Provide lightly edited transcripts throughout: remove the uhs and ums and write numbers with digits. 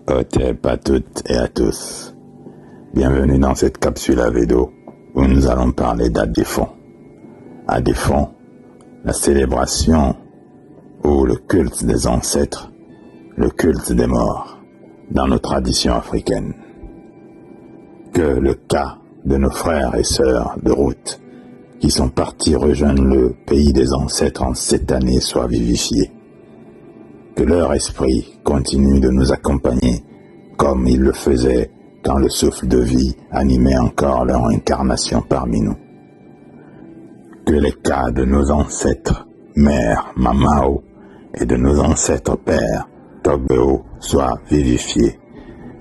Hotep à toutes et à tous. Bienvenue dans cette capsule à Védo où nous allons parler d'Adéfon. Adéfon, la célébration ou le culte des ancêtres, le culte des morts dans nos traditions africaines. Que le cas de nos frères et sœurs de route qui sont partis rejoindre le pays des ancêtres en cette année soit vivifié. Que leur esprit continue de nous accompagner comme il le faisait quand le souffle de vie animait encore leur incarnation parmi nous. Que les cas de nos ancêtres, mères, Mamao, et de nos ancêtres pères, Togbeo, soient vivifiés,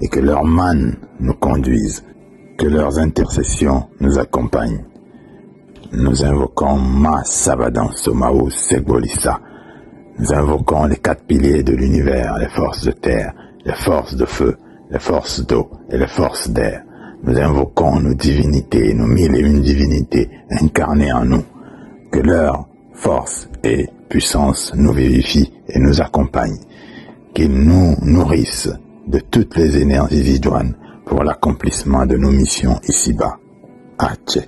et que leurs mannes nous conduisent, que leurs intercessions nous accompagnent. Nous invoquons Ma Sabadan Somao Segbolissa. Nous invoquons les 4 piliers de l'univers, les forces de terre, les forces de feu, les forces d'eau et les forces d'air. Nous invoquons nos divinités, nos 1001 divinités incarnées en nous. Que leur force et puissance nous vivifient et nous accompagnent. Qu'ils nous nourrissent de toutes les énergies idoines pour l'accomplissement de nos missions ici-bas. Hache.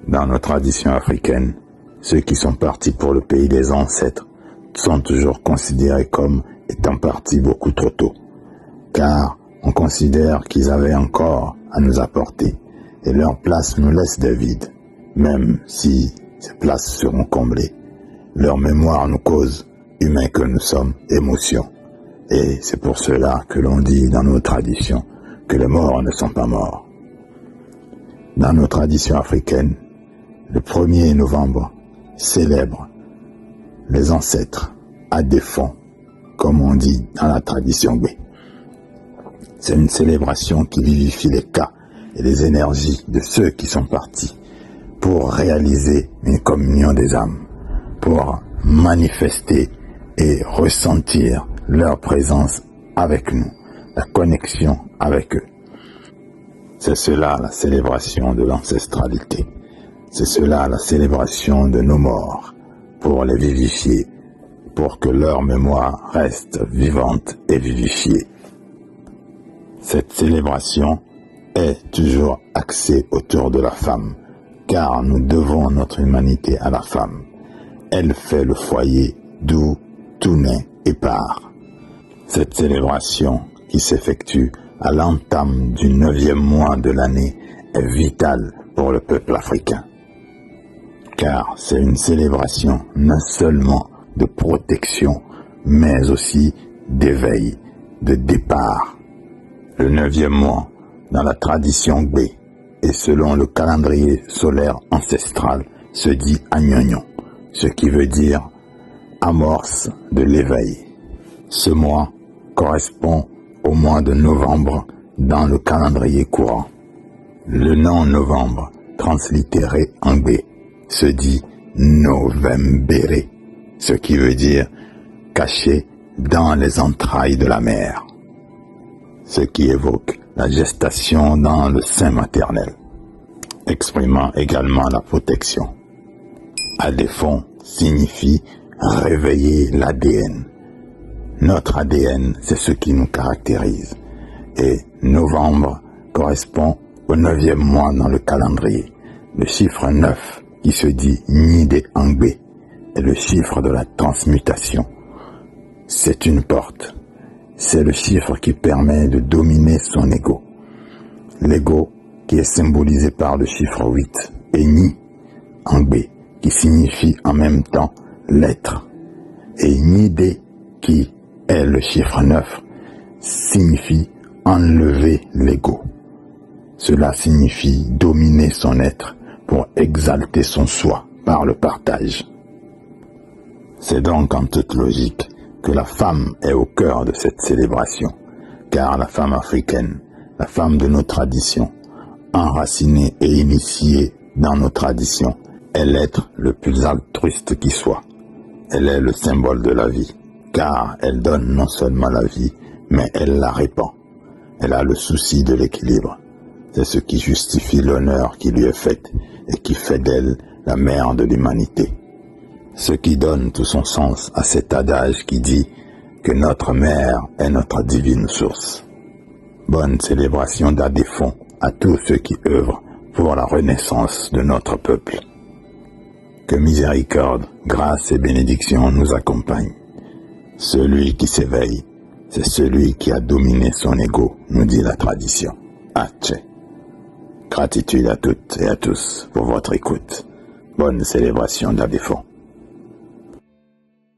Dans nos traditions africaines, ceux qui sont partis pour le pays des ancêtres sont toujours considérés comme étant partis beaucoup trop tôt, car on considère qu'ils avaient encore à nous apporter, et leur place nous laisse des vides, même si ces places seront comblées. Leur mémoire nous cause, humains que nous sommes, émotion, et c'est pour cela que l'on dit dans nos traditions que les morts ne sont pas morts. Dans nos traditions africaines, le 1er novembre célèbre les ancêtres Adéfon, comme on dit dans la tradition B. C'est une célébration qui vivifie les cas et les énergies de ceux qui sont partis pour réaliser une communion des âmes, pour manifester et ressentir leur présence avec nous, la connexion avec eux. C'est cela la célébration de l'ancestralité. C'est cela la célébration de nos morts, pour les vivifier, pour que leur mémoire reste vivante et vivifiée. Cette célébration est toujours axée autour de la femme, car nous devons notre humanité à la femme. Elle fait le foyer d'où tout naît et part. Cette célébration qui s'effectue à l'entame du 9e mois de l'année est vitale pour le peuple africain. Car c'est une célébration non seulement de protection, mais aussi d'éveil, de départ. Le 9e mois, dans la tradition B, et selon le calendrier solaire ancestral, se dit Agnognon, ce qui veut dire amorce de l'éveil. Ce mois correspond au mois de novembre dans le calendrier courant. Le nom novembre, translittéré en B, se dit Novembere, ce qui veut dire caché dans les entrailles de la mer, ce qui évoque la gestation dans le sein maternel, exprimant également la protection. Adéfon signifie réveiller l'ADN. Notre ADN, c'est ce qui nous caractérise, et novembre correspond au 9e mois dans le calendrier. Le chiffre 9 qui se dit Nide Angbe est le chiffre de la transmutation. C'est une porte. C'est le chiffre qui permet de dominer son ego. L'ego qui est symbolisé par le chiffre 8 et Ni Angbe qui signifie en même temps l'être. Et Nide qui est le chiffre 9 signifie enlever l'ego. Cela signifie dominer son être pour exalter son soi par le partage. C'est donc en toute logique que la femme est au cœur de cette célébration, car la femme africaine, la femme de nos traditions, enracinée et initiée dans nos traditions, est l'être le plus altruiste qui soit. Elle est le symbole de la vie, car elle donne non seulement la vie, mais elle la répand. Elle a le souci de l'équilibre. C'est ce qui justifie l'honneur qui lui est fait et qui fait d'elle la mère de l'humanité. Ce qui donne tout son sens à cet adage qui dit que notre mère est notre divine source. Bonne célébration d'Adéphon à tous ceux qui œuvrent pour la renaissance de notre peuple. Que miséricorde, grâce et bénédiction nous accompagnent. Celui qui s'éveille, c'est celui qui a dominé son ego, nous dit la tradition. Atche. Gratitude à toutes et à tous pour votre écoute. Bonne célébration d'Adéphon.